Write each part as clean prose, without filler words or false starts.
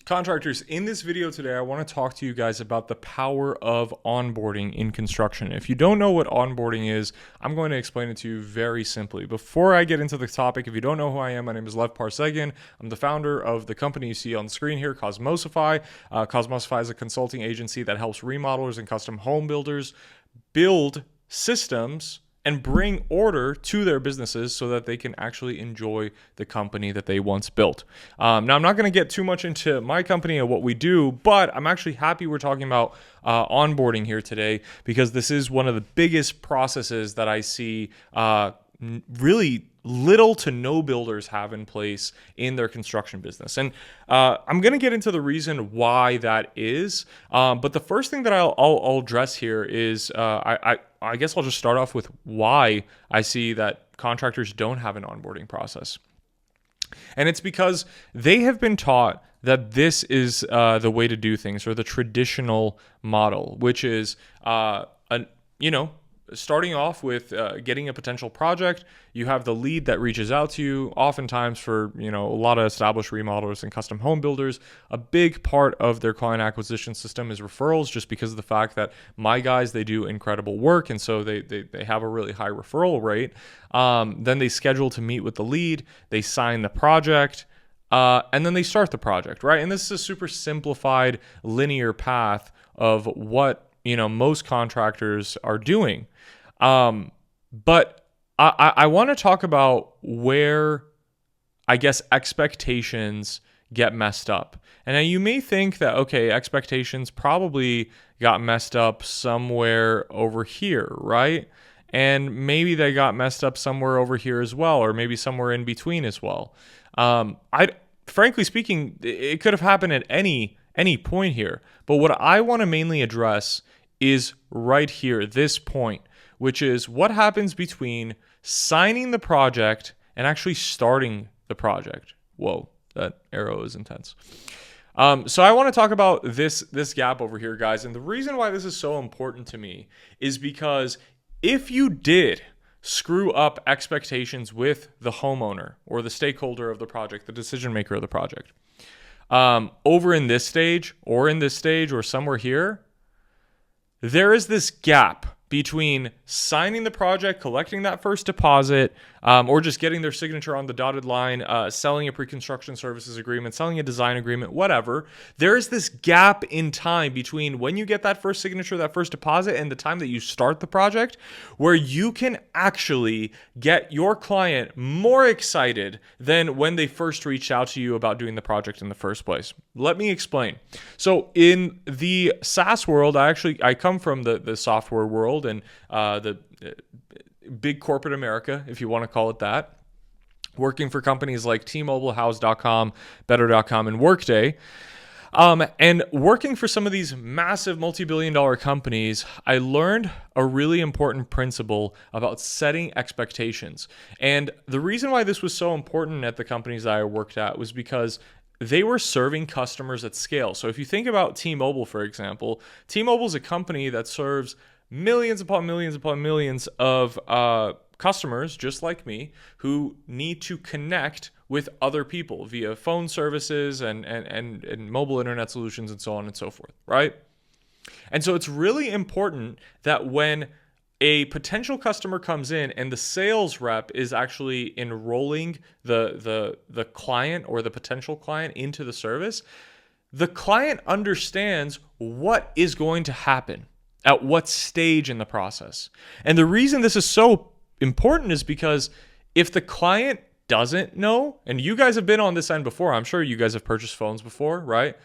Contractors, in this video today, I want to talk to you guys about the power of onboarding in construction. If you don't know what onboarding is, I'm going to explain it to you very simply. Before I get into the topic, if you don't know who I am, my name is Lev Parsegian. I'm the founder of the company you see on the screen here, Cosmosify. Cosmosify is a consulting agency that helps remodelers and custom home builders build systems and bring order to their businesses so that they can actually enjoy the company that they once built. Now, I'm not going to get too much into my company and what we do, but I'm actually happy we're talking about onboarding here today, because this is one of the biggest processes that I see really little to no builders have in place in their construction business. And I'm going to get into the reason why that is. But the first thing that I'll address here is I guess I'll just start off with why I see that contractors don't have an onboarding process. And it's because they have been taught that this is the way to do things, or the traditional model, which is starting off with getting a potential project. You have the lead that reaches out to you. Oftentimes, for a lot of established remodelers and custom home builders, a big part of their client acquisition system is referrals, just because of the fact that my guys, they do incredible work, and so they have a really high referral rate. Then they schedule to meet with the lead, they sign the project, and then they start the project, right? And this is a super simplified linear path of what most contractors are doing. But I want to talk about where, I guess, expectations get messed up. And now you may think that, okay, expectations probably got messed up somewhere over here, right? And maybe they got messed up somewhere over here as well, or maybe somewhere in between as well. Frankly speaking, it could have happened at any point here. But what I want to mainly address is right here, this point, which is what happens between signing the project and actually starting the project. Whoa, that arrow is intense. So I want to talk about this gap over here, guys. And the reason why this is so important to me is because if you did screw up expectations with the homeowner or the stakeholder of the project, the decision maker of the project, over in this stage or somewhere here, there is this gap between signing the project, collecting that first deposit, or just getting their signature on the dotted line, selling a pre-construction services agreement, selling a design agreement, whatever. There is this gap in time between when you get that first signature, that first deposit, and the time that you start the project, where you can actually get your client more excited than when they first reached out to you about doing the project in the first place. Let me explain. So in the SaaS world, I come from the software world and the big corporate America, if you want to call it that, working for companies like T-Mobile, House.com, Better.com, and Workday. And working for some of these massive multi-billion-dollar companies, I learned a really important principle about setting expectations. And the reason why this was so important at the companies that I worked at was because they were serving customers at scale. So if you think about T-Mobile, for example, T-Mobile is a company that serves millions upon millions upon millions of customers just like me who need to connect with other people via phone services and mobile internet solutions and so on and so forth, right? And so it's really important that when a potential customer comes in and the sales rep is actually enrolling the client or the potential client into the service, the client understands what is going to happen at what stage in the process. And the reason this is so important is because if the client doesn't know, and you guys have been on this end before, I'm sure you guys have purchased phones before, right?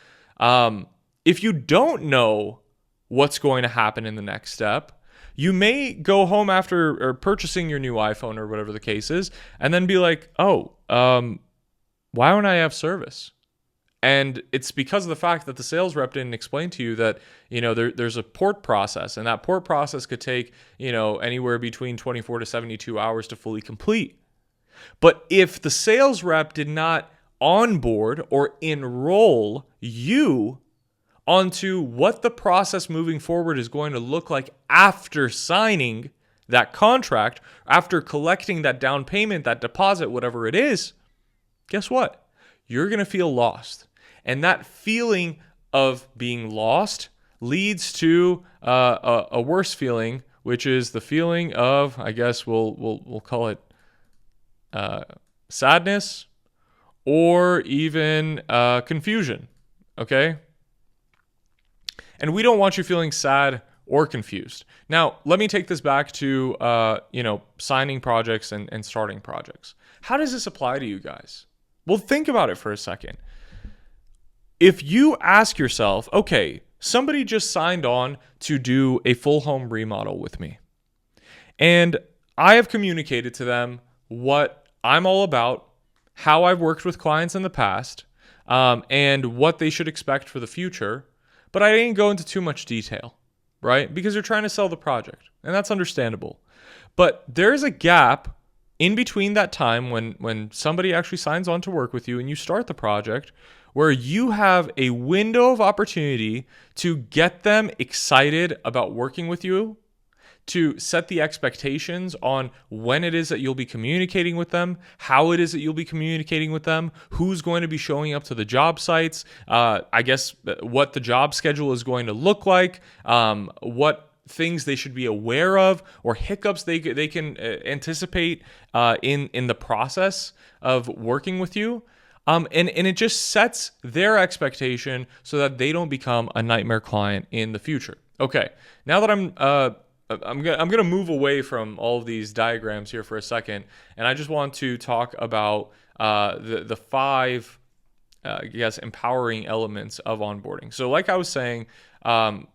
If you don't know what's going to happen in the next step, you may go home after or purchasing your new iPhone or whatever the case is, and then be like, why don't I have service? And it's because of the fact that the sales rep didn't explain to you that, there's a port process, and that port process could take, anywhere between 24 to 72 hours to fully complete. But if the sales rep did not onboard or enroll you onto what the process moving forward is going to look like after signing that contract, after collecting that down payment, that deposit, whatever it is, guess what? You're going to feel lost. And that feeling of being lost leads to a worse feeling, which is the feeling of, I guess we'll call it sadness or even confusion. Okay? And we don't want you feeling sad or confused. Now, let me take this back to signing projects and starting projects. How does this apply to you guys? Well, think about it for a second. If you ask yourself, okay, somebody just signed on to do a full home remodel with me, and I have communicated to them what I'm all about, how I've worked with clients in the past, and what they should expect for the future, but I didn't go into too much detail, right? Because you're trying to sell the project, and that's understandable. But there's a gap in between that time when somebody actually signs on to work with you and you start the project, where you have a window of opportunity to get them excited about working with you, to set the expectations on when it is that you'll be communicating with them, how it is that you'll be communicating with them, who's going to be showing up to the job sites, I guess what the job schedule is going to look like, what things they should be aware of, or hiccups they can anticipate in the process of working with you. And it just sets their expectation so that they don't become a nightmare client in the future. Okay, now that I'm gonna move away from all of these diagrams here for a second, and I just want to talk about the five, empowering elements of onboarding. So, like I was saying,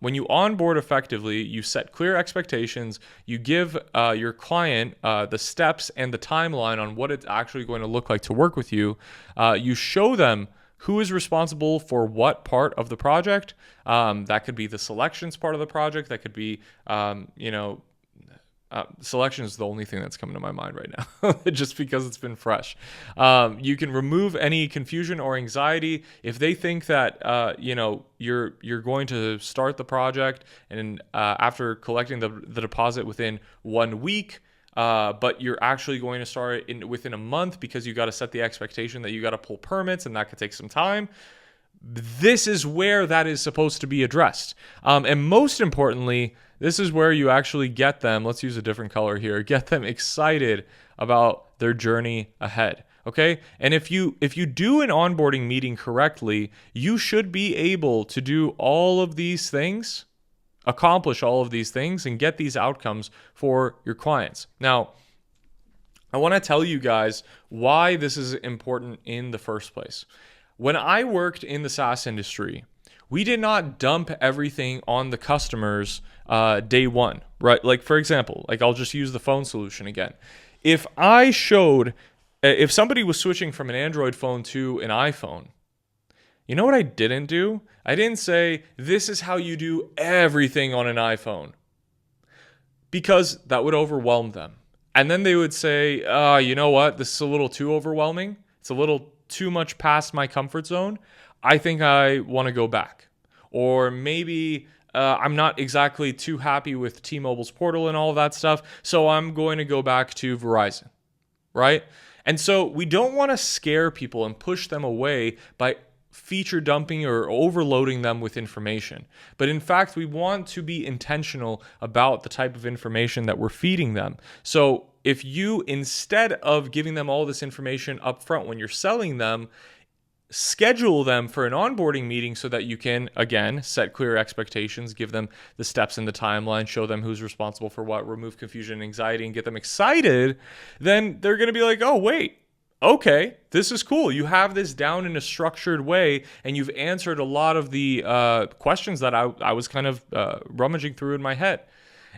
when you onboard effectively, you set clear expectations. You give your client the steps and the timeline on what it's actually going to look like to work with you. You show them who is responsible for what part of the project. That could be the selections part of the project. That could be, selection is the only thing that's coming to my mind right now, just because it's been fresh. You can remove any confusion or anxiety if they think that you're going to start the project and after collecting the deposit within 1 week. But you're actually going to start within a month because you got to set the expectation that you got to pull permits, and that could take some time. This is where that is supposed to be addressed. And most importantly, this is where you actually get them, let's use a different color here, get them excited about their journey ahead. Okay? And if you do an onboarding meeting correctly, you should be able to do all of these things, accomplish all of these things, and get these outcomes for your clients. Now, I want to tell you guys why this is important in the first place. When I worked in the SaaS industry, we did not dump everything on the customers day one, right? Like, for example, I'll just use the phone solution again. If somebody was switching from an Android phone to an iPhone, you know what I didn't do? I didn't say, this is how you do everything on an iPhone, because that would overwhelm them. And then they would say, you know what? This is a little too overwhelming. It's a little too much past my comfort zone. I think I want to go back. Or maybe I'm not exactly too happy with T-Mobile's portal and all of that stuff, so I'm going to go back to Verizon, right? And so we don't want to scare people and push them away by feature dumping or overloading them with information. But in fact, we want to be intentional about the type of information that we're feeding them. So if you, instead of giving them all this information up front when you're selling them, schedule them for an onboarding meeting so that you can, again, set clear expectations, give them the steps in the timeline, show them who's responsible for what, remove confusion and anxiety, and get them excited, then they're going to be like, oh, wait, okay, this is cool. You have this down in a structured way, and you've answered a lot of the questions that I was kind of rummaging through in my head.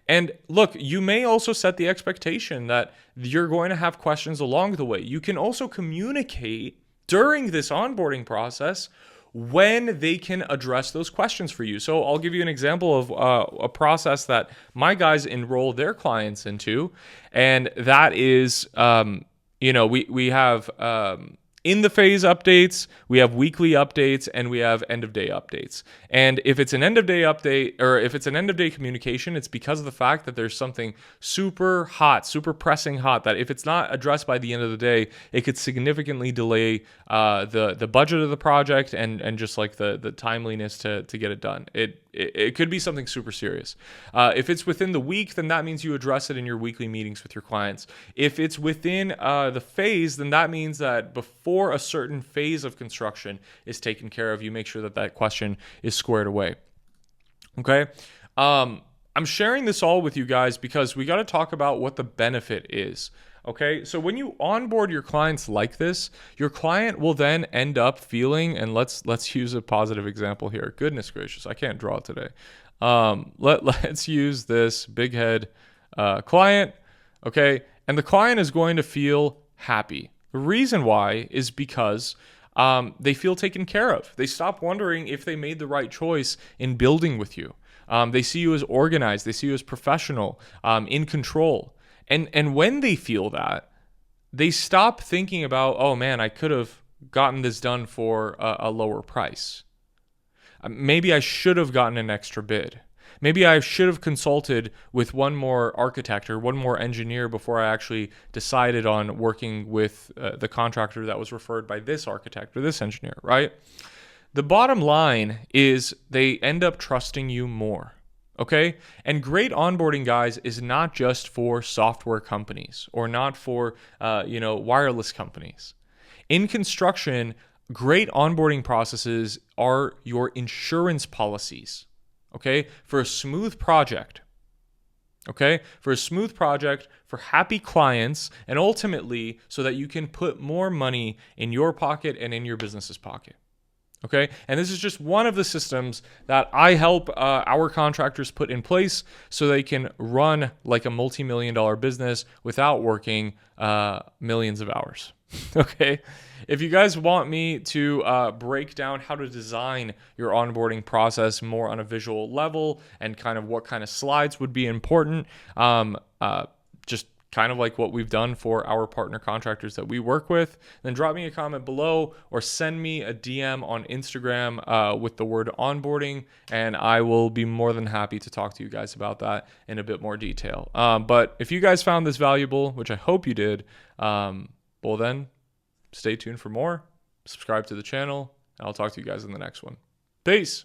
And look, you may also set the expectation that you're going to have questions along the way. You can also communicate during this onboarding process when they can address those questions for you. So I'll give you an example of a process that my guys enroll their clients into, and that is, we have In the phase updates, we have weekly updates and we have end of day updates. And if it's an end of day update or if it's an end of day communication, it's because of the fact that there's something super hot, super pressing hot that if it's not addressed by the end of the day, it could significantly delay the budget of the project and just like the timeliness to get it done. It could be something super serious. If it's within the week, then that means you address it in your weekly meetings with your clients. If it's within the phase, then that means that before a certain phase of construction is taken care of, you make sure that that question is squared away. Okay? I'm sharing this all with you guys because we got to talk about what the benefit is. Okay, so when you onboard your clients like this, your client will then end up feeling, and let's use a positive example here. Goodness gracious, I can't draw today. Let's use this big head client. Okay, and the client is going to feel happy. The reason why is because they feel taken care of. They stop wondering if they made the right choice in building with you. They see you as organized. They see you as professional, in control. And when they feel that, they stop thinking about, oh man, I could have gotten this done for a lower price. Maybe I should have gotten an extra bid. Maybe I should have consulted with one more architect or one more engineer before I actually decided on working with the contractor that was referred by this architect or this engineer, right? The bottom line is they end up trusting you more. Okay? And great onboarding, guys, is not just for software companies or not for, wireless companies. In construction, great onboarding processes are your insurance policies. Okay? For a smooth project. Okay? For a smooth project, for happy clients, and ultimately so that you can put more money in your pocket and in your business's pocket. Okay, and this is just one of the systems that I help our contractors put in place so they can run like a multi-million-dollar business without working millions of hours. Okay, if you guys want me to break down how to design your onboarding process more on a visual level and kind of what kind of slides would be important, just kind of like what we've done for our partner contractors that we work with, then drop me a comment below or send me a DM on Instagram with the word onboarding, and I will be more than happy to talk to you guys about that in a bit more detail. But if you guys found this valuable, which I hope you did, well then, stay tuned for more, subscribe to the channel, and I'll talk to you guys in the next one. Peace!